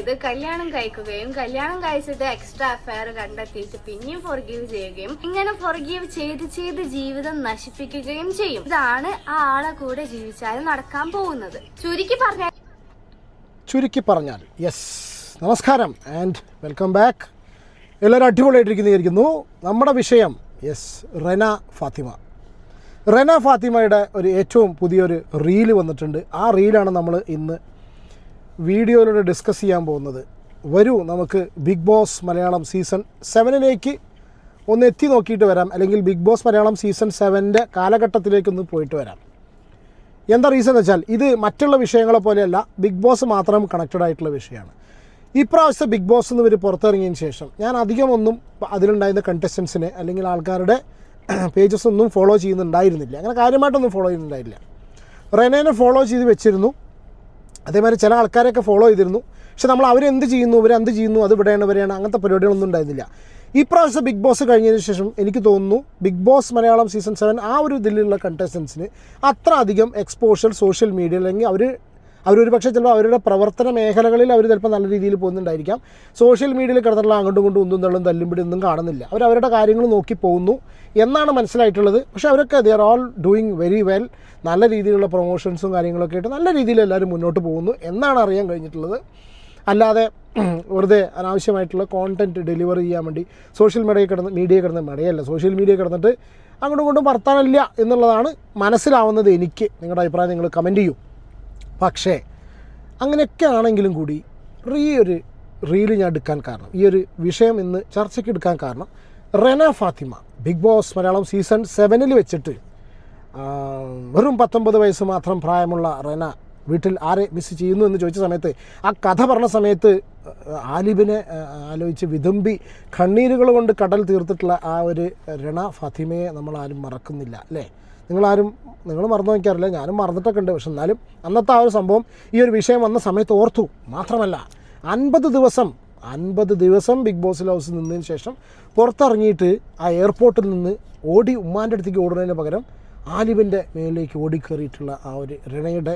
ഇത് കല്യാണം കഴിക്കുകയും കല്യാണം കഴിച്ചിട്ട് എക്സ്ട്രാ അഫയർ കണ്ടെത്തിയിട്ട് പിന്നെയും ഫോർഗീവ് ചെയ്യുകയും ഇങ്ങനെ ഫോർഗീവ് ചെയ്ത് ജീവിതം നശിപ്പിക്കുകയും ചെയ്യും. ഇതാണ് ആ ആളെ കൂടെ ജീവിച്ചാലും നടക്കാൻ പോകുന്നത്. ചുരുക്കി പറഞ്ഞാൽ യെസ്. നമസ്കാരം ആൻഡ് വെൽക്കം ബാക്ക്. എല്ലാവരും അടിപൊളിയായിട്ടിരിക്കുന്നു. നമ്മുടെ വിഷയം യെസ് റെന ഫാത്തിമയുടെ ഒരു ഏറ്റവും പുതിയൊരു റീല് വന്നിട്ടുണ്ട്. ആ റീലാണ് നമ്മൾ ഇന്ന് വീഡിയോയിലൂടെ ഡിസ്കസ് ചെയ്യാൻ പോകുന്നത്. വരൂ നമുക്ക് ബിഗ് ബോസ് മലയാളം സീസൺ 7 ഒന്ന് എത്തി നോക്കിയിട്ട് വരാം, അല്ലെങ്കിൽ ബിഗ് ബോസ് മലയാളം സീസൺ 7 കാലഘട്ടത്തിലേക്കൊന്ന് പോയിട്ട് വരാം. എന്താ റീസൺ എന്ന് വെച്ചാൽ ഇത് മറ്റുള്ള വിഷയങ്ങളെ പോലെയല്ല, ബിഗ് ബോസ് മാത്രം കണക്റ്റഡ് ആയിട്ടുള്ള വിഷയമാണ്. ഇപ്രാവശ്യത്തെ ബിഗ് ബോസ് എന്ന് ഇവർ പുറത്തിറങ്ങിയതിന് ശേഷം ഞാൻ അധികമൊന്നും അതിലുണ്ടായിരുന്ന കണ്ടസ്റ്റൻസിനെ അല്ലെങ്കിൽ ആൾക്കാരുടെ പേജസ് ഒന്നും ഫോളോ ചെയ്യുന്നുണ്ടായിരുന്നില്ല. അങ്ങനെ കാര്യമായിട്ടൊന്നും ഫോളോ ചെയ്യുന്നുണ്ടായില്ല. റെനേനെ ഫോളോ ചെയ്ത് വെച്ചിരുന്നു, അതേമാതിരി ചില ആൾക്കാരെയൊക്കെ ഫോളോ ചെയ്തിരുന്നു. പക്ഷെ നമ്മൾ അവരെന്ത് ചെയ്യുന്നു, ഇവരെന്ത് ചെയ്യുന്നു, അത് ഇവിടെയാണ് അങ്ങനത്തെ പരിപാടികളൊന്നും ഉണ്ടായിരുന്നില്ല. ഈ പ്രാവശ്യം ബിഗ് ബോസ് കഴിഞ്ഞതിന് ശേഷം എനിക്ക് തോന്നുന്നു ബിഗ് ബോസ് മലയാളം സീസൺ 7 ആ ഒരു ഇതിലുള്ള കണ്ടസ്റ്റൻസിന് അത്ര അധികം എക്സ്പോഷർ സോഷ്യൽ മീഡിയ അല്ലെങ്കിൽ അവരൊരു പക്ഷേ ചിലപ്പോൾ അവരുടെ പ്രവർത്തന മേഖലകളിൽ അവർ ചിലപ്പോൾ നല്ല രീതിയിൽ പോകുന്നുണ്ടായിരിക്കാം. സോഷ്യൽ മീഡിയയിൽ കിടന്നുള്ള അങ്ങോട്ടും ഇങ്ങോട്ടും ഒന്നും തള്ളും തല്ലുംപിടി ഒന്നും കാണുന്നില്ല. അവരവരുടെ കാര്യങ്ങൾ നോക്കി പോകുന്നു എന്നാണ് മനസ്സിലായിട്ടുള്ളത്. പക്ഷേ അവരൊക്കെ they are all doing very well. നല്ല രീതിയിലുള്ള പ്രൊമോഷൻസും കാര്യങ്ങളൊക്കെ ആയിട്ട് നല്ല രീതിയിൽ എല്ലാവരും മുന്നോട്ട് പോകുന്നു എന്നാണ് അറിയാൻ കഴിഞ്ഞിട്ടുള്ളത്. അല്ലാതെ വെറുതെ അനാവശ്യമായിട്ടുള്ള കോണ്ടൻറ്റ് ഡെലിവർ ചെയ്യാൻ വേണ്ടി സോഷ്യൽ മീഡിയ കിടന്നിട്ട് അങ്ങോട്ടും ഇങ്ങോട്ടും വർത്താനമില്ല എന്നുള്ളതാണ് മനസ്സിലാവുന്നത് എനിക്ക്. നിങ്ങളുടെ അഭിപ്രായം നിങ്ങൾ കമൻറ്റ് ചെയ്യൂ. പക്ഷേ അങ്ങനെയൊക്കെ ആണെങ്കിലും കൂടി ഈ ഒരു റീല് ഞാൻ എടുക്കാൻ കാരണം, ഈ ഒരു വിഷയം ഇന്ന് ചർച്ചയ്ക്ക് എടുക്കാൻ കാരണം, റെന ഫാത്തിമ ബിഗ് ബോസ് മലയാളം സീസൺ 7 വെച്ചിട്ട് വെറും 19 വയസ്സ് മാത്രം പ്രായമുള്ള റെന വീട്ടിൽ ആരെ മിസ് ചെയ്യുന്നു എന്ന് ചോദിച്ച സമയത്ത്, ആ കഥ പറഞ്ഞ സമയത്ത് ആലിബിനെ ആലോചിച്ച് വിതുമ്പി കണ്ണീരുകൾ കൊണ്ട് കടൽ തീർത്തിട്ടുള്ള ആ ഒരു റെന ഫാത്തിമയെ നമ്മളാരും മറക്കുന്നില്ല അല്ലേ? നിങ്ങൾ മറന്നു വയ്ക്കാറില്ല, ഞാനും മറന്നിട്ടൊക്കെ ഉണ്ട്. പക്ഷെ എന്നാലും അന്നത്തെ ആ ഒരു സംഭവം ഈ ഒരു വിഷയം വന്ന സമയത്ത് ഓർത്തു. മാത്രമല്ല 50 ദിവസം ബിഗ് ബോസ് ഹൗസിൽ നിന്നതിന് ശേഷം പുറത്തിറങ്ങിയിട്ട് ആ എയർപോർട്ടിൽ നിന്ന് ഓടി ഉമ്മാൻ്റെ അടുത്തേക്ക് ഓടുന്നതിന് പകരം ആലിബിൻ്റെ മേലിലേക്ക് ഓടിക്കയറിയിട്ടുള്ള ആ ഒരു റെനയുടെ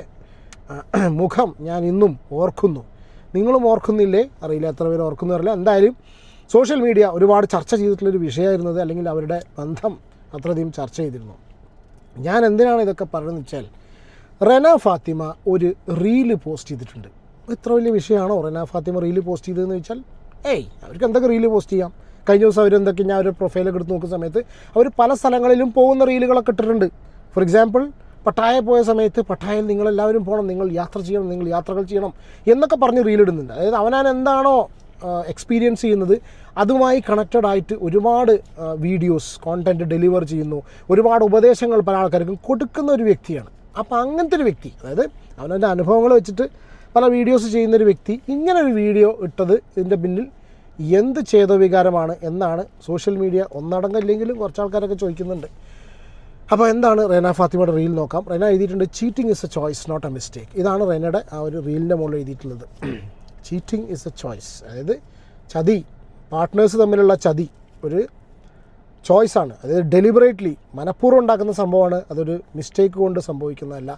മുഖം ഞാൻ ഇന്നും ഓർക്കുന്നു. നിങ്ങളും ഓർക്കുന്നില്ലേ അറിയില്ല, എത്ര പേര് ഓർക്കുന്നു അറിയില്ല. എന്തായാലും സോഷ്യൽ മീഡിയ ഒരുപാട് ചർച്ച ചെയ്തിട്ടുള്ളൊരു വിഷയമായിരുന്നത്, അല്ലെങ്കിൽ അവരുടെ ബന്ധം അത്രയധികം ചർച്ച ചെയ്തിരുന്നു. ഞാൻ എന്തിനാണ് ഇതൊക്കെ പറയുന്നത് വെച്ചാൽ, റെന ഫാത്തിമ ഒരു റീല് പോസ്റ്റ് ചെയ്തിട്ടുണ്ട്. ഇത്ര വലിയ വിഷയമാണോ റെന ഫാത്തിമ റീല് പോസ്റ്റ് ചെയ്തതെന്ന് വെച്ചാൽ, അവർക്ക് എന്തൊക്കെ റീല് പോസ്റ്റ് ചെയ്യാം. കഴിഞ്ഞ ദിവസം അവരെന്തൊക്കെ ഞാൻ അവരുടെ പ്രൊഫൈലൊക്കെ എടുത്ത് നോക്കുന്ന സമയത്ത് അവർ പല സ്ഥലങ്ങളിലും പോകുന്ന റീലുകളൊക്കെ ഇട്ടിട്ടുണ്ട്. ഫോർ എക്സാമ്പിൾ പട്ടായ പോയ സമയത്ത് പട്ടായയിൽ നിങ്ങളെല്ലാവരും പോകണം, നിങ്ങൾ യാത്ര ചെയ്യണം, നിങ്ങൾ യാത്രകൾ ചെയ്യണം എന്നൊക്കെ പറഞ്ഞ് റീലിടുന്നുണ്ട്. അതായത് അവനാൻ എന്താണോ എക്സ്പീരിയൻസ് ചെയ്യുന്നത് അതുമായി കണക്റ്റഡ് ആയിട്ട് ഒരുപാട് വീഡിയോസ് കോണ്ടൻറ്റ് ഡെലിവർ ചെയ്യുന്നു, ഒരുപാട് ഉപദേശങ്ങൾ പല ആൾക്കാർക്കും കൊടുക്കുന്ന ഒരു വ്യക്തിയാണ്. അപ്പോൾ അങ്ങനത്തെ ഒരു വ്യക്തി, അതായത് അവനവൻ്റെ അനുഭവങ്ങൾ വെച്ചിട്ട് പല വീഡിയോസ് ചെയ്യുന്നൊരു വ്യക്തി ഇങ്ങനെ ഒരു വീഡിയോ ഇട്ടത് ഇതിൻ്റെ പിന്നിൽ എന്ത് ചേതോവികാരമാണ് എന്നാണ് സോഷ്യൽ മീഡിയ ഒന്നടങ്കമില്ലെങ്കിലും കുറച്ച് ആൾക്കാരൊക്കെ ചോദിക്കുന്നുണ്ട്. അപ്പോൾ എന്താണ് റെന ഫാത്തിമയുടെ റീൽ നോക്കാം. റെന എഴുതിയിട്ടുണ്ട്, cheating is a choice not a mistake. ഇതാണ് റെനയുടെ ആ ഒരു റീലിൻ്റെ മുകളിൽ എഴുതിയിട്ടുള്ളത്. ചീറ്റിംഗ് ഇസ് എ ചോയ്സ്, അതായത് ചതി, പാർട്ട്നേഴ്സ് തമ്മിലുള്ള ചതി ഒരു ചോയ്സാണ്. അതായത് ഡെലിബറേറ്റ്ലി മനഃപൂർവ്വം ഉണ്ടാക്കുന്ന സംഭവമാണ്, അതൊരു മിസ്റ്റേക്ക് കൊണ്ട് സംഭവിക്കുന്നതല്ല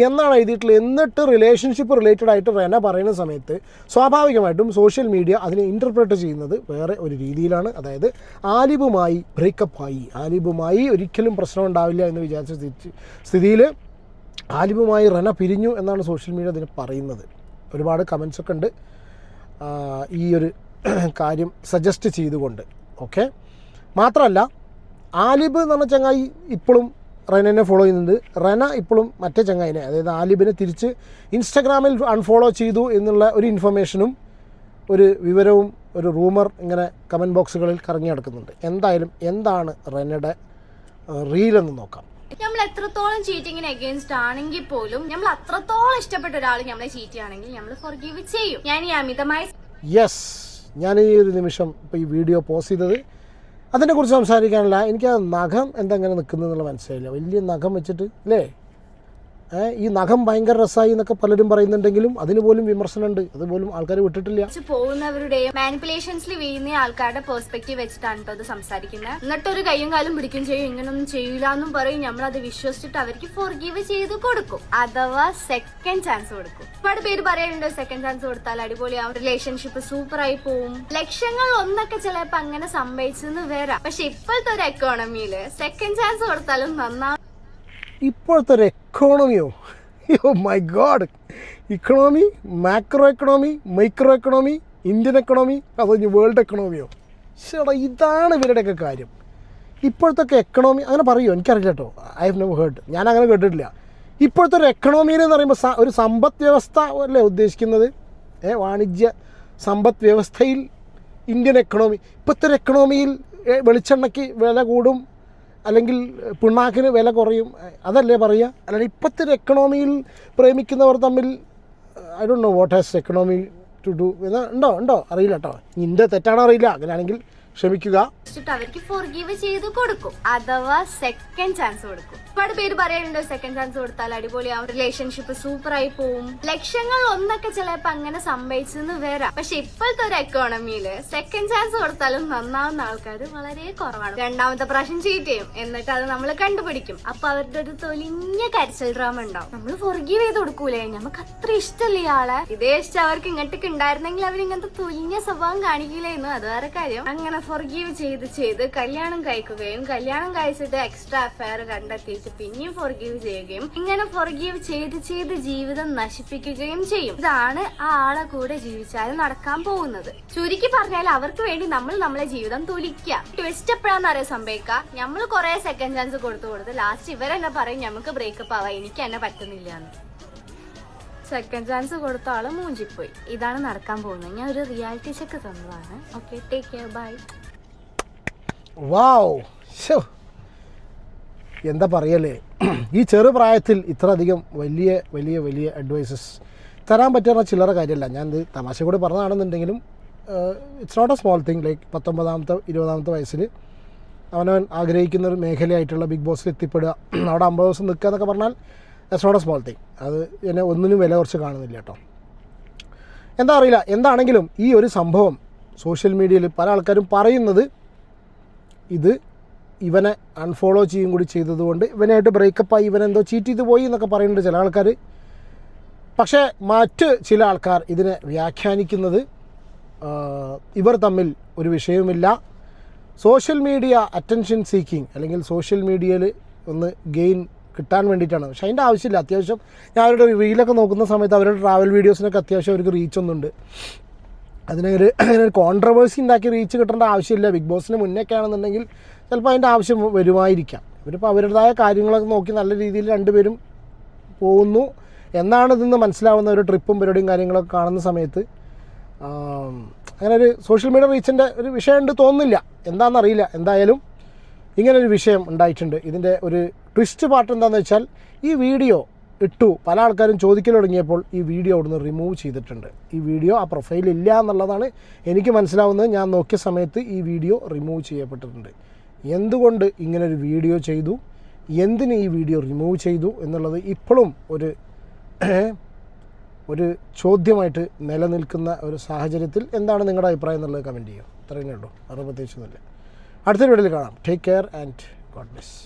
എന്നാണ് എഴുതിയിട്ടുള്ളത്. എന്നിട്ട് റിലേഷൻഷിപ്പ് റിലേറ്റഡ് ആയിട്ട് റെന പറയുന്ന സമയത്ത് സ്വാഭാവികമായിട്ടും സോഷ്യൽ മീഡിയ അതിനെ ഇൻ്റർപ്രറ്റ് ചെയ്യുന്നത് വേറെ ഒരു രീതിയിലാണ്. അതായത് ആലിബുമായി ബ്രേക്കപ്പായി, ആലിബുമായി ഒരിക്കലും പ്രശ്നം ഉണ്ടാവില്ല എന്ന് വിചാരിച്ച സ്ഥിതിയിൽ ആലിബുമായി റെന പിരിഞ്ഞു എന്നാണ് സോഷ്യൽ മീഡിയ അതിന് പറയുന്നത്. ഒരുപാട് കമൻസൊക്കെ ഉണ്ട് ഈ ഒരു കാര്യം സജസ്റ്റ് ചെയ്തുകൊണ്ട്. ഓക്കെ, മാത്രമല്ല ആലിബ് എന്ന് പറഞ്ഞ ചങ്ങായി ഇപ്പോഴും റെനനെ ഫോളോ ചെയ്യുന്നുണ്ട്. റെന ഇപ്പോഴും മറ്റേ ചങ്ങായിനെ, അതായത് ആലിബിനെ തിരിച്ച് ഇൻസ്റ്റഗ്രാമിൽ അൺഫോളോ ചെയ്തു എന്നുള്ള ഒരു ഇൻഫർമേഷനും ഒരു വിവരവും ഒരു റൂമർ ഇങ്ങനെ കമൻറ്റ് ബോക്സുകളിൽ കറങ്ങി നടക്കുന്നുണ്ട്. എന്തായാലും എന്താണ് റെനയുടെ റീലെന്ന് നോക്കാം. നമ്മൾ എത്രത്തോളം ചീറ്റിങ്ങിന് അഗേൻസ്റ്റ് ആണെങ്കിൽ പോലും നമ്മൾ അത്രത്തോളം ഇഷ്ടപ്പെട്ട ഒരാൾ നമ്മളെ ചീറ്റ് ചെയ്യുകയാണെങ്കിൽ നമ്മൾ ഫോർഗീവ് ചെയ്യും. ഞാൻ ഈ അമിതമായി ഞാൻ ഈ ഒരു നിമിഷം ഇപ്പോൾ ഈ വീഡിയോ പോസ്റ്റ് ചെയ്തത് അതിനെക്കുറിച്ച് സംസാരിക്കാനല്ല. എനിക്ക് ആ നഖം എന്തെങ്ങനെ നിൽക്കുന്നു എന്നുള്ള മനസ്സിലായില്ല. വലിയ നഖം വെച്ചിട്ട് അല്ലേ, ഈ നഖം ഭയങ്കര രസമായി എന്നൊക്കെ പലരും പറയുന്നുണ്ടെങ്കിലും അതിന് പോലും വിമർശനമുണ്ട്, അതുപോലും ആൾക്കാർ വിട്ടിട്ടില്ല. പോകുന്നവരുടെയും മാനിപ്പുലേഷൻസിൽ വീഴുന്ന ആൾക്കാരുടെ പെർസ്പെക്റ്റീവ് വെച്ചിട്ടാണ് കേട്ടോ അത് സംസാരിക്കുന്നത്. എന്നിട്ട് ഒരു കയ്യും കാലും പിടിക്കും ചെയ്യും, ഇങ്ങനൊന്നും ചെയ്യില്ല എന്നും പറയും. നമ്മളത് വിശ്വസിച്ചിട്ട് അവർക്ക് ഫോർഗീവ് ചെയ്ത് കൊടുക്കും, അഥവാ സെക്കൻഡ് ചാൻസ് കൊടുക്കും. ഒരുപാട് പേര് പറയാനുണ്ട് സെക്കൻഡ് ചാൻസ് കൊടുത്താൽ അടിപൊളിയാവും, റിലേഷൻഷിപ്പ് സൂപ്പർ ആയി പോവും. ലക്ഷങ്ങൾ ഒന്നൊക്കെ ചിലപ്പോ അങ്ങനെ സംഭവിച്ചെന്ന് വരാം. പക്ഷെ ഇപ്പോഴത്തെ ഒരു എക്കോണമിയില് സെക്കൻഡ് ചാൻസ് കൊടുത്താലും നന്നാവും. ഇപ്പോഴത്തെ ഒരു എക്കോണമിയോ, oh my God, economy, macro economy, micro economy, Indian economy, അതോ ഇനി വേൾഡ് എക്കണോമിയോ? ചേട്ടാ ഇതാണ് ഇവരുടെയൊക്കെ കാര്യം. ഇപ്പോഴത്തെ എക്കണോമി അങ്ങനെ പറയുമോ? എനിക്കറിയില്ല കേട്ടോ, ഐ ഹവ് നെവർ ഹേർഡ്, ഞാൻ അങ്ങനെ കേട്ടിട്ടില്ല. ഇപ്പോഴത്തെ ഒരു എക്കണോമിയിൽ എന്ന് പറയുമ്പോൾ ഒരു സമ്പദ് വ്യവസ്ഥ അല്ലേ ഉദ്ദേശിക്കുന്നത്? വാണിജ്യ സമ്പദ് വ്യവസ്ഥയിൽ ഇന്ത്യൻ എക്കണോമി, ഇപ്പോഴത്തെ ഒരു എക്കണോമിയിൽ വെളിച്ചെണ്ണയ്ക്ക് വില കൂടും, അല്ലെങ്കിൽ പിണ്ണാക്കിന് വില കുറയും, അതല്ലേ പറയുക? അല്ലാണ്ട് ഇപ്പോഴത്തെ ഒരു എക്കണോമിയിൽ പ്രേമിക്കുന്നവർ തമ്മിൽ I don't know what has economy to do ഉണ്ടോ അറിയില്ല കേട്ടോ, നിൻ്റെ തെറ്റാണോ അറിയില്ല. അങ്ങനെയാണെങ്കിൽ ക്ഷമിക്കുക. അവർക്ക് ഫോർഗീവ് ചെയ്ത് കൊടുക്കും, അഥവാ സെക്കൻഡ് ചാൻസ് കൊടുക്കും. ഒരുപാട് പേര് പറയാനുണ്ട് സെക്കൻഡ് ചാൻസ് കൊടുത്താൽ അടിപൊളിയാവും, റിലേഷൻഷിപ്പ് സൂപ്പർ ആയി പോവും. ലക്ഷങ്ങൾ ഒന്നൊക്കെ ചിലപ്പോ അങ്ങനെ സംഭവിച്ചെന്ന് വരാം. പക്ഷെ ഇപ്പോഴത്തെ ഒരു എക്കോണമിയില് സെക്കൻഡ് ചാൻസ് കൊടുത്താലും നന്നാവുന്ന ആൾക്കാർ വളരെ കുറവാണ്. രണ്ടാമത്തെ പ്രാവശ്യം ചീറ്റ് ചെയ്യും, എന്നിട്ട് അത് നമ്മൾ കണ്ടുപിടിക്കും. അപ്പൊ അവരുടെ ഒരു തൊലിഞ്ഞ കരച്ചിൽ ഡ്രാമ ഉണ്ടാവും. നമ്മൾ ഫോർഗീവ് ചെയ്ത് കൊടുക്കൂലേ, നമുക്ക് അത്ര ഇഷ്ടമല്ല ഇയാളെ, ഇതേ ഇഷ്ടം അവർക്ക് ഇങ്ങോട്ടേക്ക് ഉണ്ടായിരുന്നെങ്കിൽ അവർ ഇങ്ങനത്തെ തൊലിഞ്ഞ സ്വഭാവം കാണിക്കില്ലായിരുന്നു, അത് വേറെ കാര്യം. അങ്ങനെ ഫോർഗീവ് ചെയ്ത് കല്യാണം കഴിക്കുകയും കല്യാണം കഴിച്ചിട്ട് എക്സ്ട്രാ അഫയർ കണ്ടെത്തിയിട്ട് പിന്നെയും ഫോർഗീവ് ചെയ്യുകയും ഇങ്ങനെ ഫോർഗീവ് ചെയ്ത് ജീവിതം നശിപ്പിക്കുകയും ചെയ്യും. ഇതാണ് ആ ആളെ കൂടെ ജീവിച്ചാലും നടക്കാൻ പോകുന്നത്. ചുരുക്കി പറഞ്ഞാൽ അവർക്ക് വേണ്ടി നമ്മൾ നമ്മളെ ജീവിതം തുലിക്കുക. ട്വിസ്റ്റ് എപ്പോഴാന്ന് അറിയാൻ സംഭവിക്കുക, നമ്മൾ കുറെ സെക്കൻഡ് ചാൻസ് കൊടുത്ത് ലാസ്റ്റ് ഇവരെന്നെ പറയും നമുക്ക് ബ്രേക്കപ്പ് ആവാം, എനിക്ക് എന്നെ പറ്റുന്നില്ല എന്ന്. സെക്കൻഡ് ചാൻസ് കൊടുത്ത ആള് മൂഞ്ചിപ്പോയി. ഇതാണ് നടക്കാൻ പോകുന്നത്. ഞാൻ ഒരു റിയാലിറ്റി ചെക്ക് തന്നതാണ്. Okay, take care, bye. Wow, എന്താ പറയല്ലേ, ഈ ചെറുപ്രായത്തിൽ ഇത്രയധികം വലിയ വലിയ വലിയ അഡ്വൈസസ് തരാൻ പറ്റുന്ന ചില്ലറ കാര്യമല്ല. ഞാൻ ഇത് തമാശ കൂടി പറഞ്ഞതാണെന്നുണ്ടെങ്കിലും it's not a small thing. Like 19-ാമത്തെ 20-ാമത്തെ വയസ്സിൽ അവനവൻ ആഗ്രഹിക്കുന്ന ഒരു മേഖലയായിട്ടുള്ള ബിഗ് ബോസിൽ എത്തിപ്പെടുക, അവിടെ 50 ദിവസം നിൽക്കുക എന്നൊക്കെ പറഞ്ഞാൽ it's not a small thing. അത് എന്നെ ഒന്നിനും വില കുറച്ച് കാണുന്നില്ല കേട്ടോ. എന്താ അറിയില്ല, എന്താണെങ്കിലും ഈ ഒരു സംഭവം സോഷ്യൽ മീഡിയയിൽ പല ആൾക്കാരും പറയുന്നത് ഇത് ഇവനെ അൺഫോളോ ചെയ്യും കൂടി ചെയ്തതുകൊണ്ട് ഇവനായിട്ട് ബ്രേക്കപ്പായി, ഇവനെന്തോ ചീറ്റ് ചെയ്ത് പോയി എന്നൊക്കെ പറയുന്നുണ്ട് ചില ആൾക്കാർ. പക്ഷേ മറ്റ് ചില ആൾക്കാർ ഇതിനെ വ്യാഖ്യാനിക്കുന്നത് ഇവർ തമ്മിൽ ഒരു വിഷയവുമില്ല, സോഷ്യൽ മീഡിയ അറ്റൻഷൻ സീക്കിങ് അല്ലെങ്കിൽ സോഷ്യൽ മീഡിയയിൽ ഒന്ന് ഗെയിൻ കിട്ടാൻ വേണ്ടിയിട്ടാണ്. പക്ഷേ അതിൻ്റെ ആവശ്യമില്ല. അത്യാവശ്യം ഞാൻ അവരുടെ റീലൊക്കെ നോക്കുന്ന സമയത്ത് അവരുടെ ട്രാവൽ വീഡിയോസിനൊക്കെ അത്യാവശ്യം അവർക്ക് റീച്ചൊന്നുണ്ട്. അങ്ങനെ ഒരു കോൺട്രവേഴ്സി ഉണ്ടാക്കി റീച്ച് കിട്ടേണ്ട ആവശ്യമില്ല. ബിഗ് ബോസിന് മുന്നേക്കെ ആണെന്നുണ്ടെങ്കിൽ ചിലപ്പോൾ അതിൻ്റെ ആവശ്യം വരുമായിരിക്കാം. ഇവരിപ്പോൾ അവരുടേതായ കാര്യങ്ങളൊക്കെ നോക്കി നല്ല രീതിയിൽ രണ്ടുപേരും പോകുന്നു എന്നാണ് ഇതിന്ന് മനസ്സിലാവുന്ന. ഒരു ട്രിപ്പും പരിപാടിയും കാര്യങ്ങളൊക്കെ കാണുന്ന സമയത്ത് അങ്ങനെ ഒരു സോഷ്യൽ മീഡിയ റീച്ചിൻ്റെ ഒരു വിഷയമുണ്ട് തോന്നുന്നില്ല, എന്താണെന്നറിയില്ല. എന്തായാലും ഇങ്ങനൊരു വിഷയം ഉണ്ടായിട്ടുണ്ട്. ഇതിൻ്റെ ഒരു ട്വിസ്റ്റ് പാർട്ട് എന്താണെന്ന് വെച്ചാൽ ഈ വീഡിയോ ഇട്ടു, പല ആൾക്കാരും ചോദിക്കൽ തുടങ്ങിയപ്പോൾ ഈ വീഡിയോ അവിടുന്ന് റിമൂവ് ചെയ്തിട്ടുണ്ട്. ഈ വീഡിയോ ആ പ്രൊഫൈലിൽ ഇല്ല എന്നുള്ളതാണ് എനിക്ക് മനസ്സിലാവുന്നത്. ഞാൻ നോക്കിയ സമയത്ത് ഈ വീഡിയോ റിമൂവ് ചെയ്യപ്പെട്ടിട്ടുണ്ട്. എന്തുകൊണ്ട് ഇങ്ങനൊരു വീഡിയോ ചെയ്തു, എന്തിന് ഈ വീഡിയോ റിമൂവ് ചെയ്തു എന്നുള്ളത് ഇപ്പോഴും ഒരു ചോദ്യമായിട്ട് നിലനിൽക്കുന്ന ഒരു സാഹചര്യത്തിൽ എന്താണ് നിങ്ങളുടെ അഭിപ്രായം എന്നുള്ളത് കമൻറ്റ് ചെയ്യുക. അത്രയേ ഉള്ളൂ, അത് പ്രത്യേകിച്ചൊന്നുമില്ല. അടുത്തൊരു വീഡിയോയിൽ കാണാം. Take care and God bless.